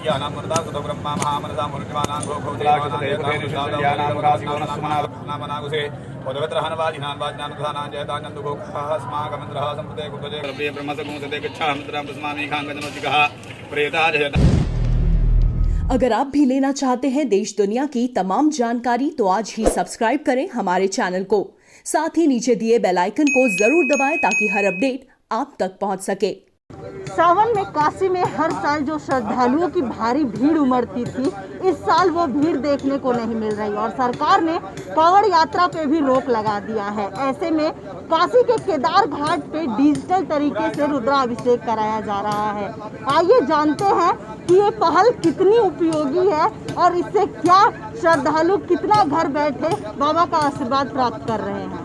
ज्ञानामृता सुतो ब्रह्मा महामनसा मूर्तिमानां घोघोनामनागुसे पदवत्रहनवाजिनान् वाजनानुधानां जयताङ्गन्दुघोघः स्माकमन्त्रः सम्प्रदे कुतजे प्रिय ब्रह्मसगुंसते गच्छामित्रां तस्मामि खाङ्गजनोचिकः प्रेताजयत। अगर आप भी लेना चाहते हैं देश दुनिया की तमाम जानकारी तो आज ही सब्सक्राइब करें हमारे चैनल को। साथ ही नीचे दिए बेल आइकन को जरूर दबाएं ताकि हर अपडेट आप तक पहुंच सके। सावन में काशी में हर साल जो श्रद्धालुओं की भारी भीड़ उमड़ती थी, इस साल वो भीड़ देखने को नहीं मिल रही और सरकार ने कांवड़ यात्रा पे भी रोक लगा दिया है। ऐसे में काशी के केदार घाट पे डिजिटल तरीके से रुद्राभिषेक कराया जा रहा है। आइए जानते हैं कि ये पहल कितनी उपयोगी है और इससे क्या श्रद्धालु कितना घर बैठे बाबा का आशीर्वाद प्राप्त कर रहे हैं।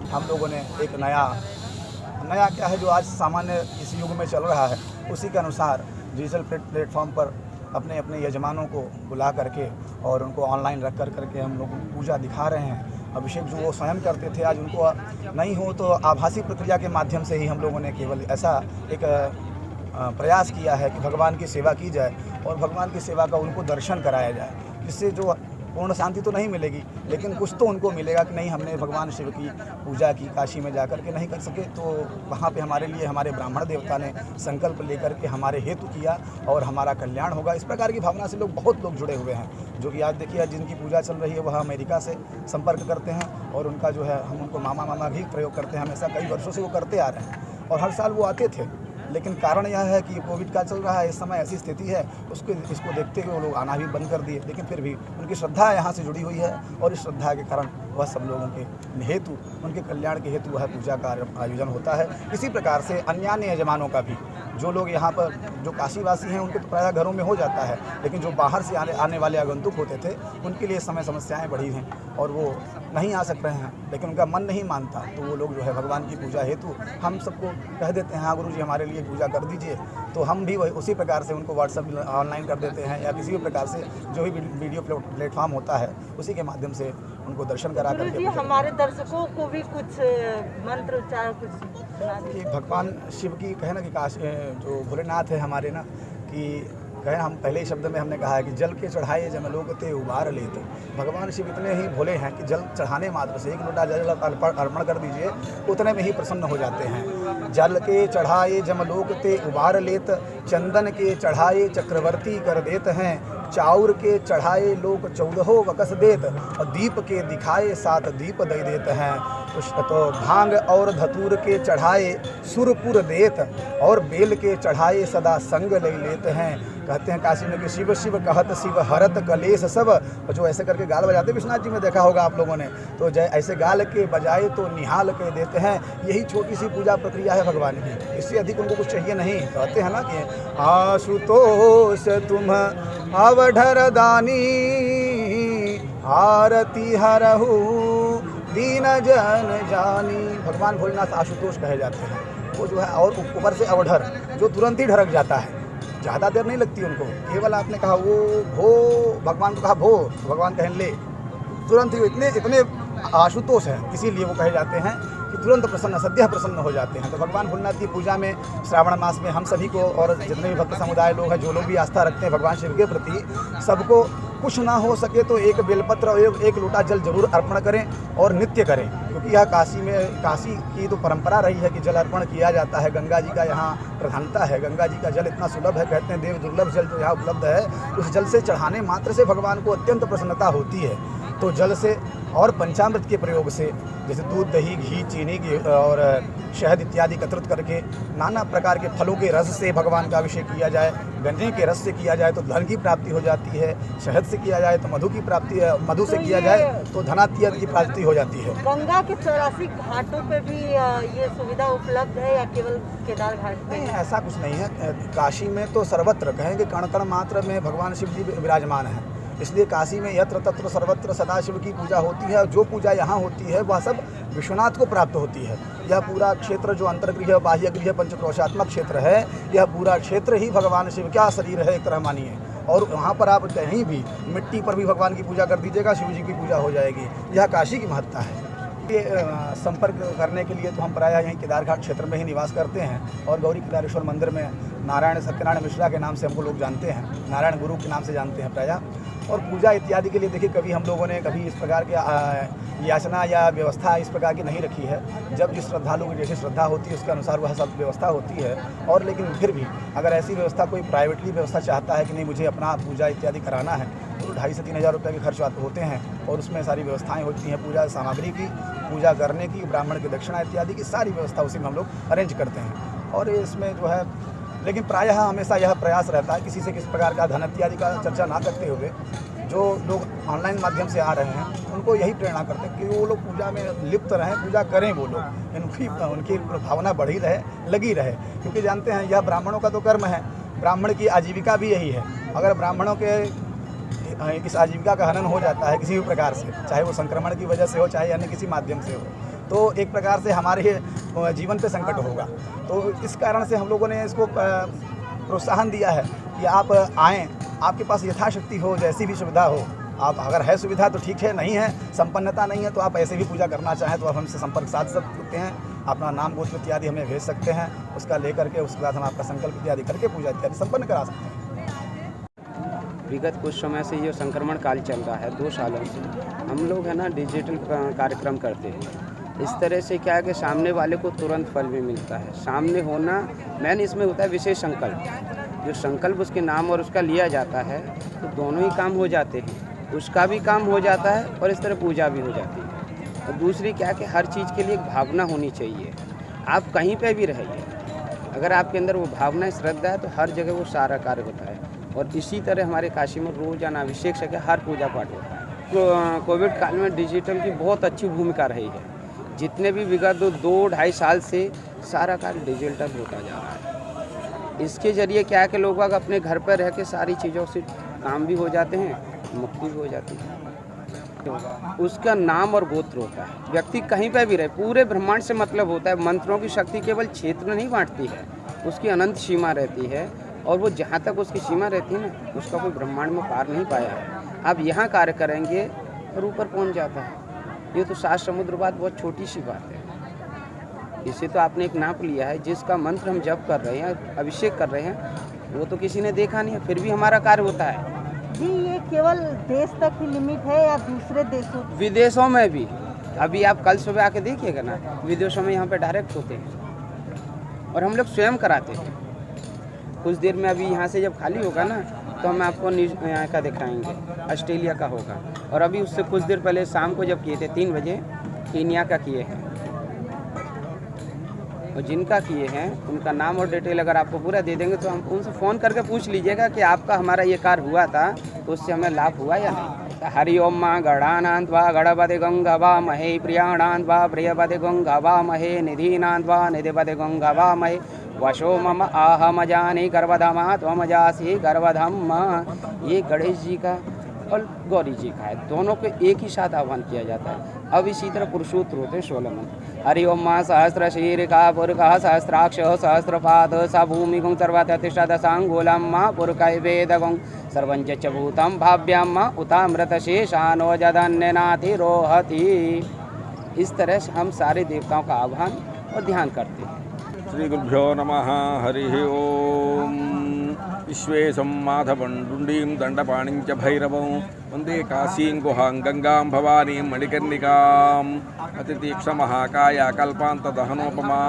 हम लोगों ने एक नया क्या है जो आज सामान्य इस युग में चल रहा है, उसी के अनुसार डिजिटल प्लेटफॉर्म पर अपने अपने यजमानों को बुला करके और उनको ऑनलाइन रख करके हम लोग पूजा दिखा रहे हैं। अभिषेक जो वो स्वयं करते थे, आज उनको नहीं हो तो आभासी प्रक्रिया के माध्यम से ही हम लोगों ने केवल ऐसा एक प्रयास किया है कि भगवान की सेवा की जाए और भगवान की सेवा का उनको दर्शन कराया जाए, जिससे जो पूर्ण शांति तो नहीं मिलेगी लेकिन कुछ तो उनको मिलेगा कि नहीं हमने भगवान शिव की पूजा की, काशी में जाकर के नहीं कर सके तो वहाँ पे हमारे लिए हमारे ब्राह्मण देवता ने संकल्प लेकर के हमारे हेतु किया और हमारा कल्याण होगा। इस प्रकार की भावना से बहुत लोग जुड़े हुए हैं, जो कि आज देखिए जिनकी पूजा चल रही है वह अमेरिका से संपर्क करते हैं और उनका जो है हम उनको मामा भी प्रयोग करते हैं, हमेशा कई वर्षों से वो करते आ रहे हैं और हर साल वो आते थे। लेकिन कारण यह है कि कोविड का चल रहा है, इस समय ऐसी स्थिति है इसको देखते हुए वो लोग आना भी बंद कर दिए, लेकिन फिर भी उनकी श्रद्धा यहाँ से जुड़ी हुई है और इस श्रद्धा के कारण वह सब लोगों के हेतु, उनके कल्याण के हेतु वह पूजा का आयोजन होता है। इसी प्रकार से अन्य यजमानों का भी, जो लोग यहाँ पर जो काशीवासी हैं उनके तो प्रायः घरों में हो जाता है, लेकिन जो बाहर से आने वाले आगंतुक होते थे उनके लिए समय समस्याएं बढ़ी हैं और वो नहीं आ सक रहे हैं, लेकिन उनका मन नहीं मानता तो वो लोग जो है भगवान की पूजा हेतु हम सबको कह देते हैं हाँ गुरु जी हमारे लिए पूजा कर दीजिए, तो हम भी वही उसी प्रकार से उनको व्हाट्सएप ऑनलाइन कर देते हैं या किसी भी प्रकार से जो भी वीडियो प्लेटफॉर्म होता है उसी के माध्यम से उनको दर्शन करा करके। हमारे दर्शकों को भी कुछ मंत्र उच्चार कुछ कि भगवान शिव की कहे ना कि जो भोलेनाथ है हमारे ना कि कहे हम पहले ही शब्द में हमने कहा है कि जल के चढ़ाए जमलोक ते उबार लेते। भगवान शिव इतने ही भोले हैं कि जल चढ़ाने मात्र से, एक लोटा जल अर्पण कर दीजिए उतने में ही प्रसन्न हो जाते हैं। जल के चढ़ाए जमलोक ते उबार लेत, चंदन के चढ़ाए चक्रवर्ती कर देत हैं, चाउर के चढ़ाए लोग 14 वकस देत, और दीप के दिखाए 7 दीप दे देते हैं। तो भांग और धतूर के चढ़ाए सुरपुर देत, और बेल के चढ़ाए सदा संग ले लेते हैं। कहते हैं काशी में कि शिव शिव कहत शिव हरत कलेश सब, और जो ऐसे करके गाल बजाते विश्वनाथ जी में देखा होगा आप लोगों ने, तो जय ऐसे गाल के बजाए तो निहाल के देते हैं। यही छोटी सी पूजा प्रक्रिया है भगवान की, इससे अधिक उनको कुछ चाहिए नहीं। कहते हैं ना कि आशुतोष तुम अवधर दानी, आरती हरहु दीन जन जानी। भगवान भोलेनाथ आशुतोष कहे जाते हैं, वो जो है और ऊपर से अवधर जो तुरंत ही ढरक जाता है, ज़्यादा देर नहीं लगती उनको। केवल आपने कहा वो भो, भगवान को कहा भो, भगवान कहें ले, तुरंत ही इतने आशुतोष हैं, इसीलिए वो कहे जाते हैं कि तुरंत प्रसन्न सद्यः प्रसन्न हो जाते हैं। तो भगवान भोलेनाथ की पूजा में श्रावण मास में हम सभी को और जितने भी भक्त समुदाय लोग हैं, जो लोग भी आस्था रखते हैं भगवान शिव के प्रति, सबको कुछ ना हो सके तो एक बेलपत्र और एक लोटा जल जरूर अर्पण करें और नित्य करें, क्योंकि यह काशी की तो परंपरा रही है कि जल अर्पण किया जाता है। गंगा जी का यहाँ प्रधानता है, गंगा जी का जल इतना सुलभ है, कहते हैं देव दुर्लभ जल जो यहाँ उपलब्ध है, उस जल से चढ़ाने मात्र से भगवान को अत्यंत प्रसन्नता होती है। तो जल से और पंचामृत के प्रयोग से, जैसे दूध दही घी चीनी की और शहद इत्यादि एकत्रित करके नाना प्रकार के फलों के रस से भगवान का अभिषेक किया जाए, गन्ने के रस से किया जाए तो धन की प्राप्ति हो जाती है, शहद से किया जाए तो मधु की प्राप्ति, मधु से किया जाए तो धनात्य की प्राप्ति हो जाती है। गंगा के 84 घाटों पे भी ये सुविधा उपलब्ध है या केवल केदार घाट पे? नहीं, ऐसा कुछ नहीं है। काशी में तो सर्वत्र कहेंगे कण कण मात्र में भगवान शिव जी विराजमान हैं, इसलिए काशी में यत्र तत्र सर्वत्र सदाशिव की पूजा होती है। जो पूजा यहाँ होती है वह सब विश्वनाथ को प्राप्त होती है। यह पूरा क्षेत्र जो अंतर्गृह बाह्य गृह पंचक्रोशात्मक क्षेत्र है, यह पूरा क्षेत्र ही भगवान शिव का शरीर है, एक तरह मानिए। और वहाँ पर आप कहीं भी मिट्टी पर भी भगवान की पूजा कर दीजिएगा, शिव जी की पूजा हो जाएगी। यह काशी की महत्ता है। संपर्क करने के लिए तो हम प्रायः यहीं केदारघाट क्षेत्र में ही निवास करते हैं और गौरी केदारेश्वर मंदिर में नारायण सत्यनारायण मिश्रा के नाम से हमको लोग जानते हैं, नारायण गुरु के नाम से जानते हैं प्रायः। और पूजा इत्यादि के लिए देखिए कभी हम लोगों ने कभी इस प्रकार की याचना या व्यवस्था इस प्रकार की नहीं रखी है। जब जिस श्रद्धालु की जैसी श्रद्धा होती है उसके अनुसार वह सब व्यवस्था होती है। और लेकिन फिर भी अगर ऐसी व्यवस्था कोई प्राइवेटली व्यवस्था चाहता है कि नहीं मुझे अपना पूजा इत्यादि कराना है तो 2,500 से 3,000 रुपये के खर्च होते हैं और उसमें सारी व्यवस्थाएँ होती हैं, पूजा सामग्री की, पूजा करने की, ब्राह्मण की दक्षिणा इत्यादि की सारी व्यवस्था उसी में हम लोग अरेंज करते हैं। और इसमें जो है लेकिन प्रायः हमेशा यह प्रयास रहता है किसी से किस प्रकार का धन इत्यादि का चर्चा ना करते हुए जो लोग ऑनलाइन माध्यम से आ रहे हैं उनको यही प्रेरणा करते हैं कि वो लोग पूजा में लिप्त रहें, पूजा करें, वो लोग उनकी भावना बढ़ी रहे, लगी रहे। क्योंकि जानते हैं यह ब्राह्मणों का तो कर्म है, ब्राह्मण की आजीविका भी यही है। अगर ब्राह्मणों के इस आजीविका का हनन हो जाता है किसी भी प्रकार से, चाहे वो संक्रमण की वजह से हो चाहे अन्य किसी माध्यम से हो, तो एक प्रकार से हमारे जीवन पे संकट होगा। तो इस कारण से हम लोगों ने इसको प्रोत्साहन दिया है कि आप आएँ, आपके पास यथाशक्ति हो, जैसी भी सुविधा हो, आप अगर है सुविधा तो ठीक है, नहीं है, संपन्नता नहीं है तो आप ऐसे भी पूजा करना चाहें तो आप हमसे संपर्क साध सकते हैं। अपना नाम गोत्र इत्यादि हमें भेज सकते हैं, उसका लेकर के उसके बाद हम आपका संकल्प इत्यादि करके पूजा इत्यादि संपन्न करा सकते हैं। विगत कुछ समय से ये संक्रमण काल चल रहा है, 2 सालों से हम लोग है ना डिजिटल कार्यक्रम करते हैं। इस तरह से क्या है कि सामने वाले को तुरंत फल भी मिलता है। सामने होना मैन इसमें होता है विशेष संकल्प, जो संकल्प उसके नाम और उसका लिया जाता है तो दोनों ही काम हो जाते हैं, उसका भी काम हो जाता है और इस तरह पूजा भी हो जाती है। और दूसरी क्या है कि हर चीज़ के लिए एक भावना होनी चाहिए। आप कहीं पे भी रहिए, अगर आपके अंदर वो भावना श्रद्धा है तो हर जगह वो सारा कार्य होता है। और इसी तरह हमारे काशी में रोजाना अभिषेक से हर पूजा पाठ होता है। तो कोविड काल में डिजिटल की बहुत अच्छी भूमिका रही है। जितने भी विगत 2-2.5 साल से सारा कार्य डिजिटल होता जा रहा है। इसके जरिए क्या है कि लोग अपने घर पर रह के सारी चीज़ों से काम भी हो जाते हैं, मुक्ति भी हो जाती है। उसका नाम और गोत्र होता है। व्यक्ति कहीं पर भी रहे, पूरे ब्रह्मांड से मतलब होता है। मंत्रों की शक्ति केवल क्षेत्र नहीं बांटती है, उसकी अनंत सीमा रहती है। और वो जहाँ तक उसकी सीमा रहती है ना, उसका कोई ब्रह्मांड में पार नहीं पाया है। आप यहाँ कार्य करेंगे और ऊपर पहुँच जाता है। ये तो 7 समुद्र बात बहुत छोटी सी बात है। इसे तो आपने एक नाप लिया है, जिसका मंत्र हम जप कर रहे हैं, अभिषेक कर रहे हैं, वो तो किसी ने देखा नहीं है, फिर भी हमारा कार्य होता है। जी, ये केवल देश तक ही लिमिट है या दूसरे देशों? विदेशों में भी। अभी आप कल सुबह आके देखिएगा ना, विदेशों में यहाँ पे डायरेक्ट होते हैं और हम लोग स्वयं कराते हैं। कुछ देर में अभी यहाँ से जब खाली होगा ना तो हम आपको यहाँ का दिखाएंगे, ऑस्ट्रेलिया का होगा। और अभी उससे कुछ देर पहले शाम को जब किए थे 3 बजे कीनिया का किए हैं। और जिनका किए हैं उनका नाम और डिटेल अगर आपको पूरा दे देंगे तो हम उनसे फ़ोन करके पूछ लीजिएगा कि आपका हमारा ये कार्य हुआ था तो उससे हमें लाभ हुआ या नहीं। हरि ओम माँ गणानान्त्वा गणपति गंगवा महे प्रियाणान्त्वा प्रियपति गंगवा महे निधीनान्त्वा निधिपति गंगवा महे वशो मम आहम जानी गर्वधमा त्वमजासी गर्वधम। ये गणेश जी का और गौरी जी का है, दोनों को एक ही साथ आह्वान किया जाता है। अब इसी तरह पुरुषोत्तर होते हैं 16 मंत्र। हरि ओम माँ सहस्र शीर्षा पुरका सहस्राक्ष सहस्रपाद स भूमि गुं सर्वतिष्ठा दशांगुलम माँ पुरक वेद गुं सर्वंच च भूतम भाव्यम उतामृत शेषानो जदन्यनाथि रोहति। इस तरह से हम सारे देवताओं का आह्वान और ध्यान करते हैं। श्री गुरुभ्यो नमः। हरि ओम। विश्वेशं माधवं डुण्डीं दण्डपाणिं च भैरवं वन्दे काशीं गुहां गंगां भवानीं मणिकर्णिकाम् अतितीक्ष्णमहाकाया कल्पान्तदहनोपमा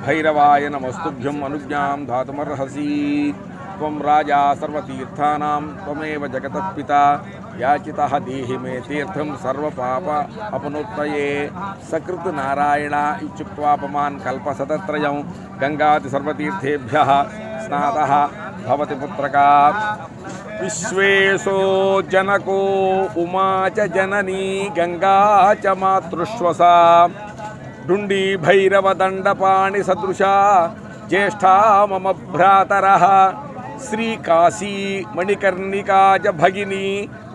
भैरवाय नमस्तुभ्यं अनुज्ञां धातुमर्हसि। त्वं राजा सर्वतीर्थानां त्वमेव जगतः पिता याचितः देहि मे तीर्थं सर्वपाप अपनुत्तये। सकृत नारायण इत्युक्त्वापमान् कल्पशतत्रयं गंगाति सर्वतीर्थेभ्यः स्नातः भवति पुत्रका। विश्वेशो जनको उमा च जननी गंगा च मातृश्वसा डुण्डी भैरव दण्डपाणि सदृशा ज्येष्ठा मम भ्रातरः। श्रीकाशी मणिकर्णिका च भगिनी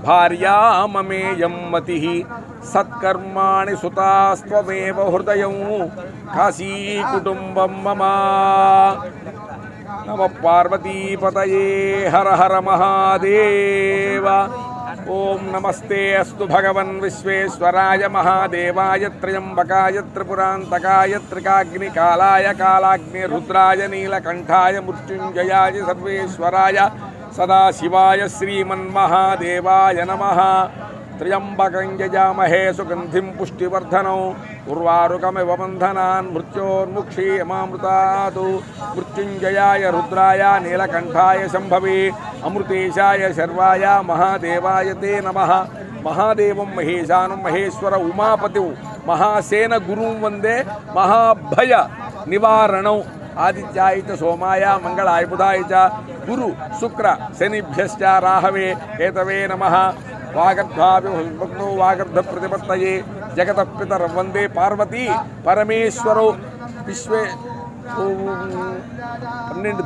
भार्या ममेयं मतिः सत्कर्माणि सुतास्त्वमेव हृदयं काशी कुटुम्बं मम। नमः पार्वतीपतये हर हर महादेव। ओम नमस्ते अस्तु भगवन् विश्वेश्वराय महादेवाय त्र्यंबकाय त्रिपुरांतकाय त्रिकाग्निकालाय कालाग्निरुद्राय नीलकंठाय मृत्युंजयाय सर्वेश्वराय सदाशिवाय श्रीमन्महादेवाय नमः। त्र्यंबकं यजामहे सुगंधिं पुष्टिवर्धनौ उर्वारुकमिव बन्धनान् मृत्योर्मुक्षीयमामृतात्। मृत्युंजयाय रुद्राय नीलकंठाय शंभवे अमृतेशाय शर्वाय महादेवाय ते नमः। महादेवं महेशानं महेश्वर उमापतिं महासेन गुरुं वन्दे महाभय निवारणौ। आदित्याय च सोमाय मंगलाय बुधाय च गुरु शुक्र शनिभ्यश्च राहवे केतवे नमः। वागर्धाभिर्भग्नो वागर्ध प्रतिपत्तये जगतः पितर वंदे पार्वती परमेश्वरो विश्वे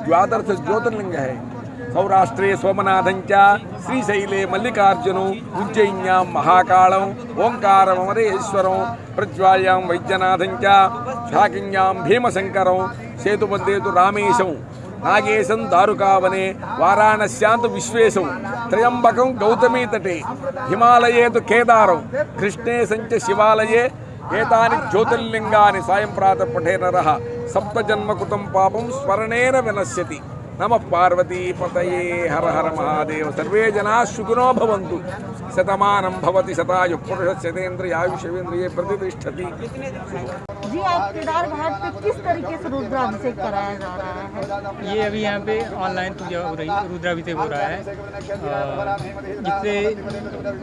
12 ज्योतिर्लिंग है। सौराष्ट्रे सोमनाथंच श्रीशैले मल्लिकार्जुनौ उज्जयिन्यां महाकालौ ओंकारमरेश्वरौ प्रज्वाल्यां वैद्यनाथंच शाकिन्यां भीमशंकरौ सेतुमध्ये तु रामेशौ नागेशं दारुकावने वाराणस्यां तु विश्वेशौ त्र्यंबकं गौतमी तटे हिमालये तु केदारौ कृष्णे संच शिवालये एतानि ज्योतिर्लिंगानि सायं प्रातः पठे नरः सप्तजन्मकृतं पापं स्मरणेन विनश्यति। नमः पार्वती पतये हर हर महादेव। सर्वे जनाः सुखिनो भवन्तु। शतमानं भवति शतायुः पुरुषस्य शतेन्द्रिय आयुष्येन्द्रिये प्रतिष्ठति। जी, आज केदार घाट पे किस तरीके से रुद्राभिषेक कराया जा रहा है? ये अभी यहाँ पे ऑनलाइन पूजा हो रही है, रुद्राभिषेक हो रहा है, जिससे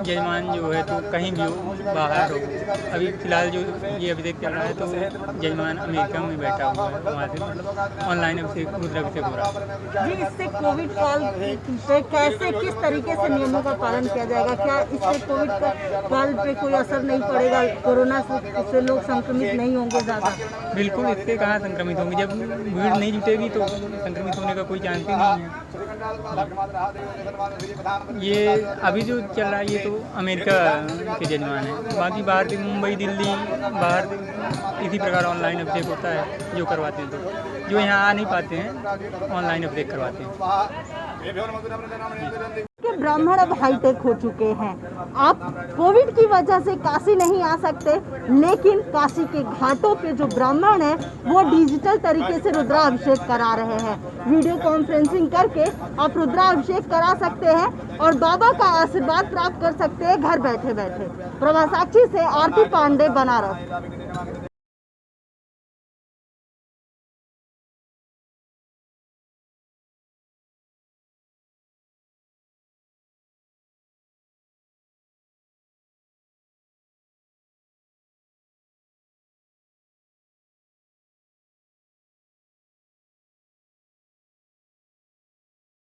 यजमान जो है तो कहीं भी हो, बाहर हो। अभी फिलहाल जो ये अभिषेक चल रहा है तो यजमान अमेरिका में बैठा हुआ है, वहाँ से ऑनलाइन अभिषेक रुद्राभिषेक हो रहा है। जी, इससे कोविड काल पे कैसे किस तरीके से नियमों का पालन किया जाएगा? क्या इससे कोविड काल पे कोई असर नहीं पड़ेगा? कोरोना से लोग संक्रमित नहीं होंगे ज़्यादा? बिल्कुल, इससे कहाँ संक्रमित होंगे, जब भीड़ नहीं जुटेगी तो संक्रमित होने का कोई चांस ही नहीं है। ये अभी जो चल रहा है ये तो अमेरिका के यजमान है, बाकी बाहर से मुंबई दिल्ली बाहर इसी प्रकार ऑनलाइन अभिषेक होता है जो करवाते हैं। तो जो यहाँ आ नहीं पाते हैं ऑनलाइन अभिषेक करवाते हैं। कि ब्राह्मण अब हाईटेक हो चुके हैं। आप कोविड की वजह से काशी नहीं आ सकते, लेकिन काशी के घाटों पे जो ब्राह्मण हैं वो डिजिटल तरीके से रुद्राभिषेक करा रहे हैं। वीडियो कॉन्फ्रेंसिंग करके आप रुद्राभिषेक करा सकते हैं और बाबा का आशीर्वाद प्राप्त कर सकते हैं घर बैठे बैठे। प्रभा साक्षी से आरती पांडे, बनारस।